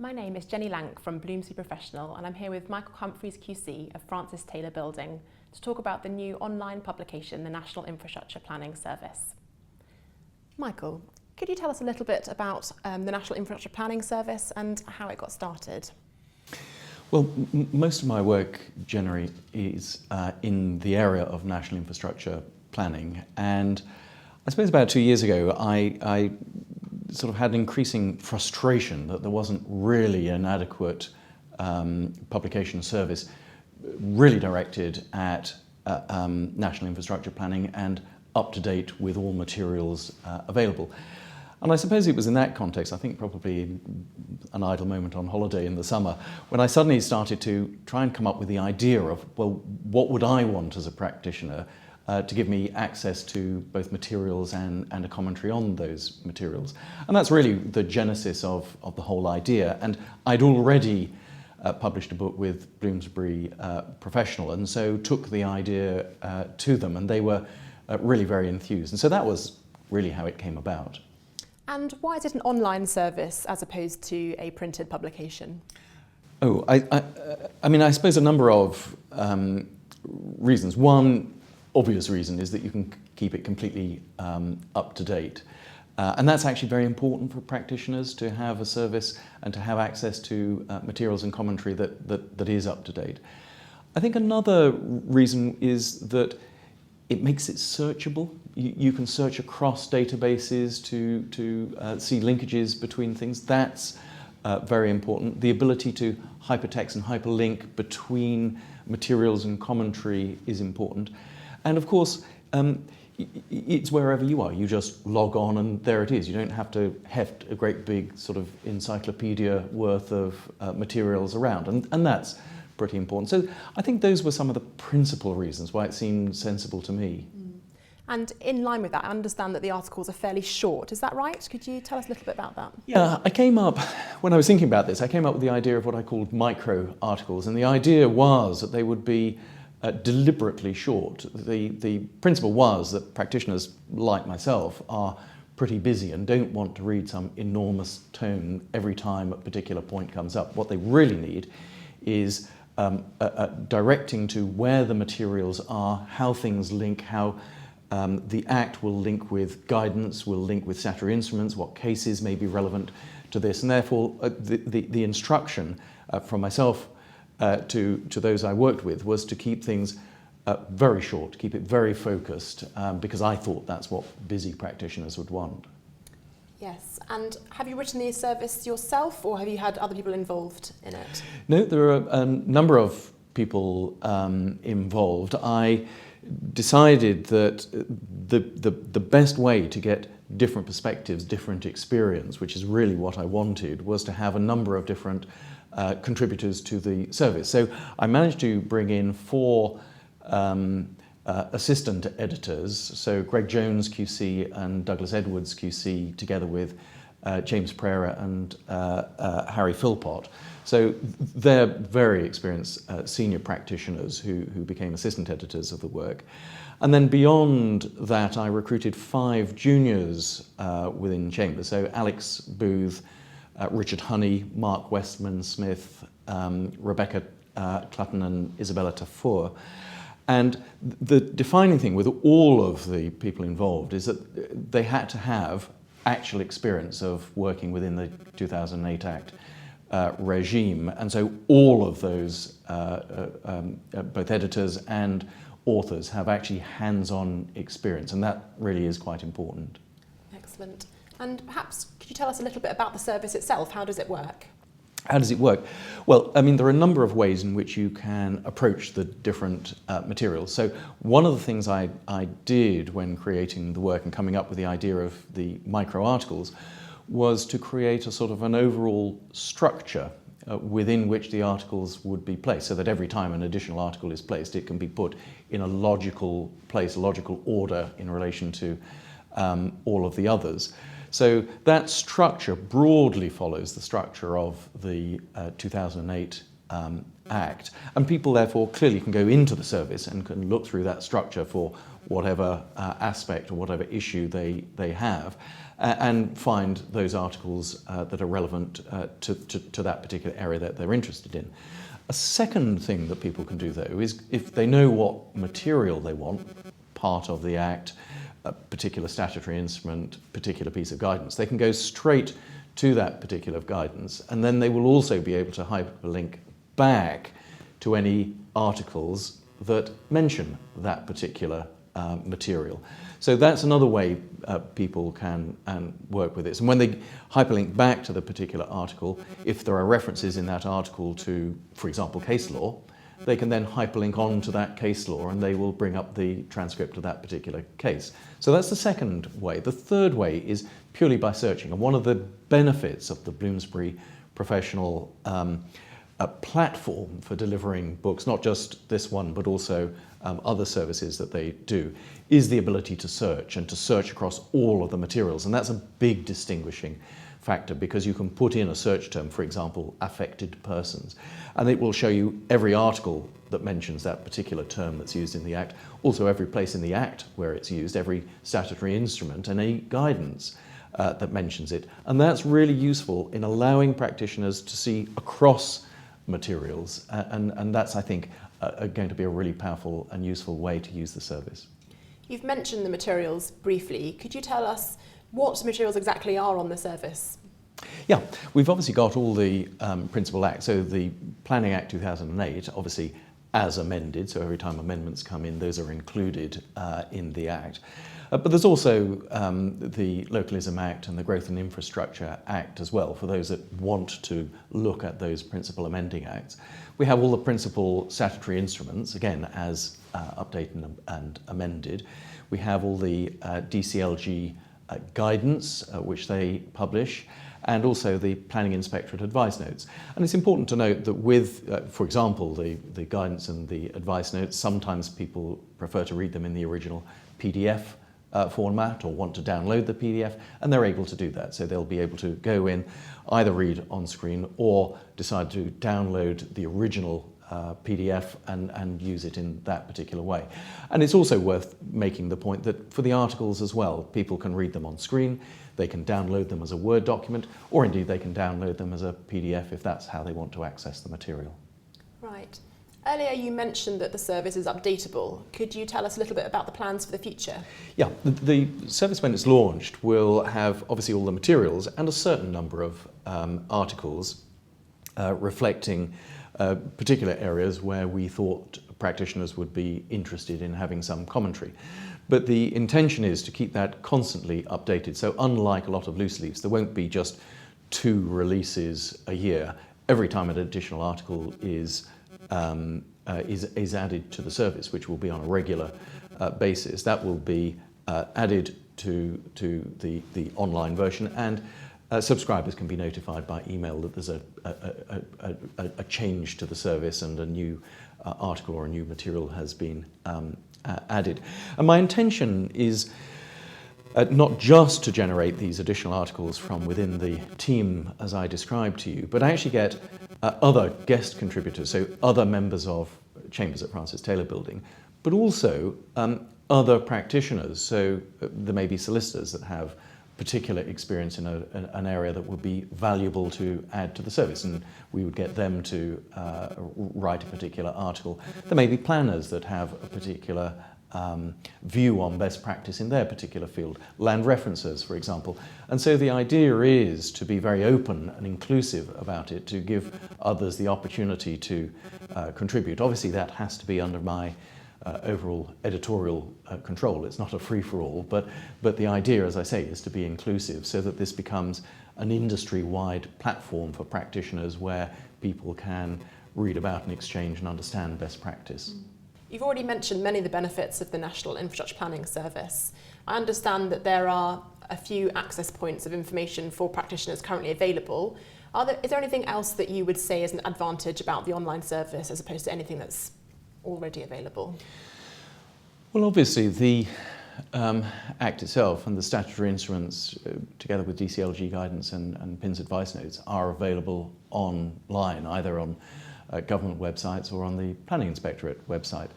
My name is Jenny Lank from Bloomsbury Professional, and I'm here with Michael Humphries QC of Francis Taylor Building to talk about the new online publication, the National Infrastructure Planning Service. Michael, could you tell us a little bit about the National Infrastructure Planning Service and how it got started? Well, most of my work generally is in the area of national infrastructure planning, and I suppose about 2 years ago I sort of had an increasing frustration that there wasn't really an adequate publication service really directed at national infrastructure planning and up to date with all materials available. And I suppose it was in that context, I think probably an idle moment on holiday in the summer, when I suddenly started to try and come up with the idea of, well, what would I want as a practitioner to give me access to both materials and a commentary on those materials. And that's really the genesis of the whole idea. And I'd already published a book with Bloomsbury Professional, and so took the idea to them, and they were really very enthused. And so that was really how it came about. And why is it an online service as opposed to a printed publication? Oh, I mean, I suppose a number of reasons. One obvious reason is that you can keep it completely up to date. And that's actually very important for practitioners, to have a service and to have access to materials and commentary that is up to date. I think another reason is that it makes it searchable. You can search across databases to see linkages between things. That's very important. The ability to hypertext and hyperlink between materials and commentary is important. And of course, it's wherever you are. You just log on and there it is. You don't have to heft a great big sort of encyclopedia worth of materials around. And that's pretty important. So I think those were some of the principal reasons why it seemed sensible to me. And in line with that, I understand that the articles are fairly short. Is that right? Could you tell us a little bit about that? Yeah, I came up, when I was thinking about this, I came up with the idea of what I called micro articles. And the idea was that they would be deliberately short. The principle was that practitioners like myself are pretty busy and don't want to read some enormous tome every time a particular point comes up. What they really need is directing to where the materials are, how things link, how the Act will link with guidance, will link with statutory instruments, what cases may be relevant to this, and therefore the instruction from myself to those I worked with was to keep things very short, keep it very focused, because I thought that's what busy practitioners would want. Yes, and have you written the service yourself, or have you had other people involved in it? No, there are a number of people involved. I decided that the best way to get different perspectives, different experience, which is really what I wanted, was to have a number of different contributors to the service. So I managed to bring in 4 assistant editors, so Greg Jones QC and Douglas Edwards QC, together with James Pereira and Harry Philpott. So they're very experienced senior practitioners who became assistant editors of the work. And then beyond that, I recruited 5 juniors within Chambers. So Alex Booth, Richard Honey, Mark Westman Smith, Rebecca Clutton and Isabella Tafour. And the defining thing with all of the people involved is that they had to have actual experience of working within the 2008 Act regime. And so all of those, both editors and authors, have actually hands-on experience, and that really is quite important. Excellent. And perhaps could you tell us a little bit about the service itself? How does it work? How does it work? Well, I mean, there are a number of ways in which you can approach the different materials. So one of the things I did when creating the work and coming up with the idea of the micro articles was to create a sort of an overall structure within which the articles would be placed, so that every time an additional article is placed, it can be put in a logical place, a logical order in relation to all of the others. So that structure broadly follows the structure of the 2008 Act, and people therefore clearly can go into the service and can look through that structure for whatever aspect or whatever issue they have, and find those articles that are relevant to that particular area that they're interested in. A second thing that people can do, though, is if they know what material they want, part of the Act, a particular statutory instrument, particular piece of guidance, they can go straight to that particular guidance, and then they will also be able to hyperlink back to any articles that mention that particular material. So that's another way people can work with this. And when they hyperlink back to the particular article, if there are references in that article to, for example, case law, they can then hyperlink on to that case law and they will bring up the transcript of that particular case. So that's the second way. The third way is purely by searching. And one of the benefits of the Bloomsbury Professional platform for delivering books, not just this one, but also other services that they do, is the ability to search and to search across all of the materials. And that's a big distinguishing factor because you can put in a search term, for example, affected persons, and it will show you every article that mentions that particular term that's used in the Act, also every place in the Act where it's used, every statutory instrument and any guidance that mentions it. And that's really useful in allowing practitioners to see across materials, and that's, I think, going to be a really powerful and useful way to use the service. You've mentioned the materials briefly. Could you tell us what materials exactly are on the service? Yeah, we've obviously got all the principal acts. So the Planning Act 2008, obviously as amended, so every time amendments come in, those are included in the Act. But there's also the Localism Act and the Growth and Infrastructure Act as well, for those that want to look at those principal amending acts. We have all the principal statutory instruments, again, as updated and amended. We have all the DCLG guidance, which they publish, and also the Planning Inspectorate advice notes. And it's important to note that with, for example, the guidance and the advice notes, sometimes people prefer to read them in the original PDF format or want to download the PDF, and they're able to do that. So they'll be able to go in, either read on screen or decide to download the original PDF and use it in that particular way. And it's also worth making the point that for the articles as well, people can read them on screen, they can download them as a Word document, or indeed they can download them as a PDF if that's how they want to access the material. Right. Earlier you mentioned that the service is updatable. Could you tell us a little bit about the plans for the future? Yeah, the service when it's launched will have obviously all the materials and a certain number of articles reflecting particular areas where we thought practitioners would be interested in having some commentary. But the intention is to keep that constantly updated. So unlike a lot of loose leaves, there won't be just 2 releases a year. Every time an additional article is added to the service, which will be on a regular basis, that will be added to the online version, and subscribers can be notified by email that there's a change to the service and a new article or a new material has been added. And my intention is not just to generate these additional articles from within the team as I described to you, but actually get other guest contributors, so other members of Chambers at Francis Taylor Building, but also other practitioners. So there may be solicitors that have particular experience in an area that would be valuable to add to the service, and we would get them to write a particular article. There may be planners that have a particular view on best practice in their particular field, land referencers, for example. And so the idea is to be very open and inclusive about it, to give others the opportunity to contribute. Obviously, that has to be under my overall editorial control. It's not a free-for-all, but the idea, as I say, is to be inclusive so that this becomes an industry-wide platform for practitioners where people can read about and exchange and understand best practice. You've already mentioned many of the benefits of the National Infrastructure Planning Service. I understand that there are a few access points of information for practitioners currently available. Is there anything else that you would say is an advantage about the online service as opposed to anything that's already available? Well, obviously the Act itself and the statutory instruments, together with DCLG guidance and PIN's advice notes, are available online, either on government websites or on the Planning Inspectorate website.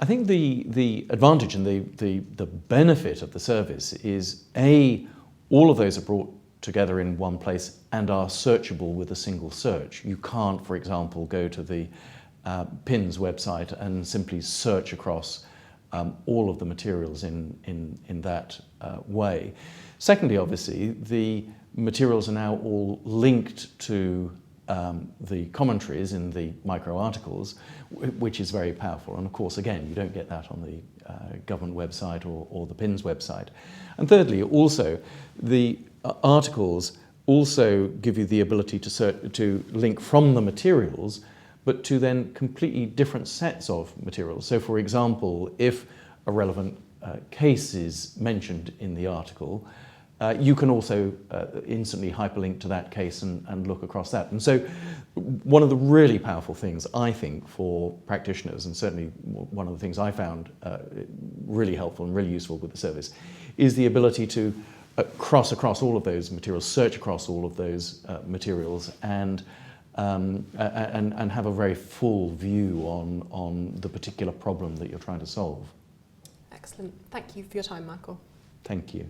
I think the advantage and the benefit of the service is all of those are brought together in one place and are searchable with a single search. You can't, for example, go to the PINS website and simply search across all of the materials in that way. Secondly, obviously, the materials are now all linked to the commentaries in the micro-articles, which is very powerful. And of course, again, you don't get that on the government website or the PINS website. And thirdly, also, the articles also give you the ability to link from the materials, but to then completely different sets of materials. So for example, if a relevant case is mentioned in the article, you can also instantly hyperlink to that case and look across that. And so one of the really powerful things, I think, for practitioners, and certainly one of the things I found really helpful and really useful with the service, is the ability to cross across all of those materials, search across all of those materials, and have a very full view on the particular problem that you're trying to solve. Excellent. Thank you for your time, Michael. Thank you.